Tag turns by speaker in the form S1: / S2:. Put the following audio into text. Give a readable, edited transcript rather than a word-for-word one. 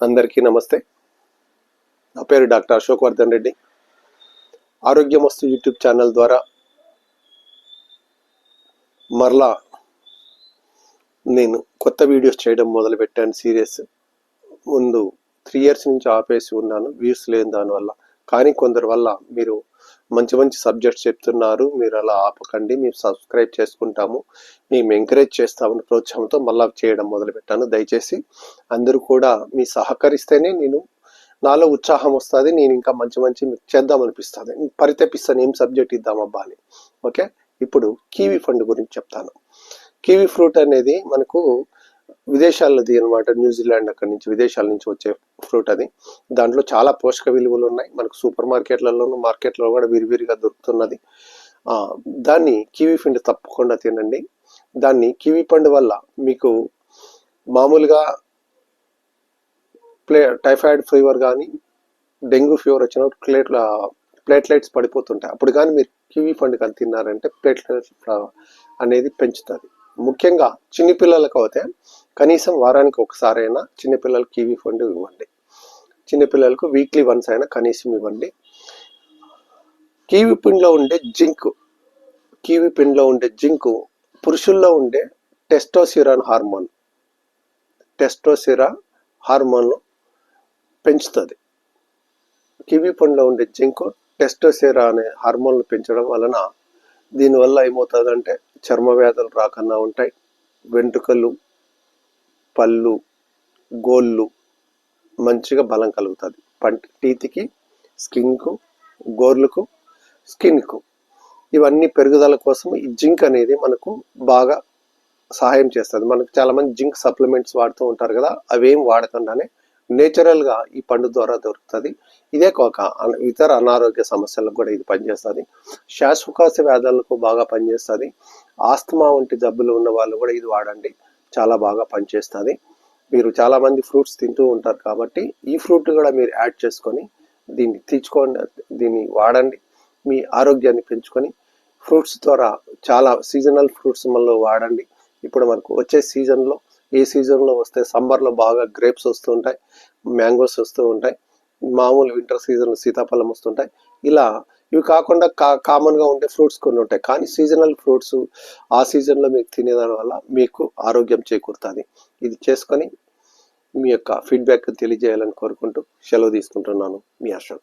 S1: అందరికీ నమస్తే. నా పేరు doctor Ashok Vardhan Reddy. Arogyamastu YouTube channel ద్వారా మరలా నేను కొత్త వీడియోస్ చేయడం మొదలుపెట్టాను. సీరియస్ ముందు 3 years నుంచి ఆపేసి ఉన్నాను, వ్యూస్ లేని దానివల్ల. కానీ కొందరి వల్ల మీరు మంచి మంచి సబ్జెక్ట్స్ చెప్తున్నారు, మీరు అలా ఆపకండి, మేము సబ్స్క్రైబ్ చేసుకుంటాము, మేము ఎంకరేజ్ చేస్తామని ప్రోత్సాహంతో మళ్ళీ చేయడం మొదలుపెట్టాను. దయచేసి అందరూ కూడా మీ సహకరిస్తేనే నాలో ఉత్సాహం వస్తుంది, నేను ఇంకా మంచి మంచి చేద్దాం అనిపిస్తుంది, పరితపిస్తాను ఏం సబ్జెక్ట్ ఇద్దామబ్బా అని. ఓకే, ఇప్పుడు కివీ ఫండ్ గురించి చెప్తాను. కివీ ఫ్రూట్ అనేది మనకు విదేశాలది అనమాట, న్యూజిలాండ్ అక్కడి నుంచి విదేశాల నుంచి వచ్చే ఫ్రూట్ అది. దాంట్లో చాలా పోషక విలువలు ఉన్నాయి. మనకు సూపర్ మార్కెట్లలోనూ మార్కెట్లో కూడా విరివిరిగా దొరుకుతున్నది. దాన్ని కివీ ఫండ్ తప్పకుండా తినండి. దాన్ని కివీ పండు వల్ల మీకు మామూలుగా టైఫాయిడ్ ఫీవర్ కానీ డెంగ్యూ ఫీవర్ వచ్చినప్పుడు ప్లేట్లెట్స్ పడిపోతుంటాయి. అప్పుడు కానీ మీరు కివీ పండు కానీ తిన్నారంటే ప్లేట్లెట్స్ అనేది పెంచుతుంది. ముఖ్యంగా చిన్నపిల్లలకు అయితే కనీసం వారానికి ఒకసారైనా చిన్నపిల్లలకు కివీ పండు ఇవ్వండి. చిన్నపిల్లలకు వీక్లీ వన్స్ అయినా కనీసం ఇవ్వండి. కివీ పిండిలో ఉండే జింక్ పురుషుల్లో ఉండే టెస్టోస్టెరాన్ హార్మోన్ పెంచుతుంది. కివీ పండులో ఉండే జింక్ టెస్టోస్టెరాన్ అనే హార్మోన్లు పెంచడం వలన దీనివల్ల ఏమవుతుందంటే చర్మ వ్యాధులు రాకుండా ఉంటాయి. వెంట్రుకలు, పళ్ళు, గోళ్ళు మంచిగా బలం కలుగుతుంది. టీత్కి, స్కిన్కు, గోర్లకు, స్కిన్కు ఇవన్నీ పెరుగుదల కోసం ఈ జింక్ అనేది మనకు బాగా సహాయం చేస్తుంది. మనకు చాలామంది జింక్ సప్లిమెంట్స్ వాడుతూ ఉంటారు కదా, అవేం వాడకుండానే నేచురల్గా ఈ పండు ద్వారా దొరుకుతుంది. ఇదే కాక ఇతర అనారోగ్య సమస్యలకు కూడా ఇది పనిచేస్తుంది. శ్వాసకోశ వ్యాధులకు బాగా పనిచేస్తుంది. ఆస్తమా వంటి జబ్బులు ఉన్న వాళ్ళు కూడా ఇది వాడండి, చాలా బాగా పనిచేస్తుంది. మీరు చాలామంది ఫ్రూట్స్ తింటూ ఉంటారు కాబట్టి ఈ ఫ్రూట్ కూడా మీరు యాడ్ చేసుకొని దీన్ని తీసుకోండి, దీన్ని వాడండి, మీ ఆరోగ్యాన్ని పెంచుకొని. ఫ్రూట్స్ ద్వారా చాలా సీజనల్ ఫ్రూట్స్ మళ్ళీ వాడండి. ఇప్పుడు మనకు వచ్చే సీజన్లో, ఏ సీజన్లో వస్తే సమ్మర్లో బాగా గ్రేప్స్ వస్తూ ఉంటాయి, మ్యాంగోస్ వస్తూ ఉంటాయి, మామూలు వింటర్ సీజన్లో సీతాఫలం వస్తుంటాయి. ఇలా ఇవి కాకుండా కామన్గా ఉండే ఫ్రూట్స్ కొన్ని ఉంటాయి. కానీ సీజనల్ ఫ్రూట్స్ ఆ సీజన్లో మీకు తినేదాని వల్ల మీకు ఆరోగ్యం చేకూరుతుంది. ఇది చేసుకొని మీ యొక్క ఫీడ్బ్యాక్ తెలియజేయాలని కోరుకుంటూ సెలవు తీసుకుంటున్నాను. మీ అశోక్.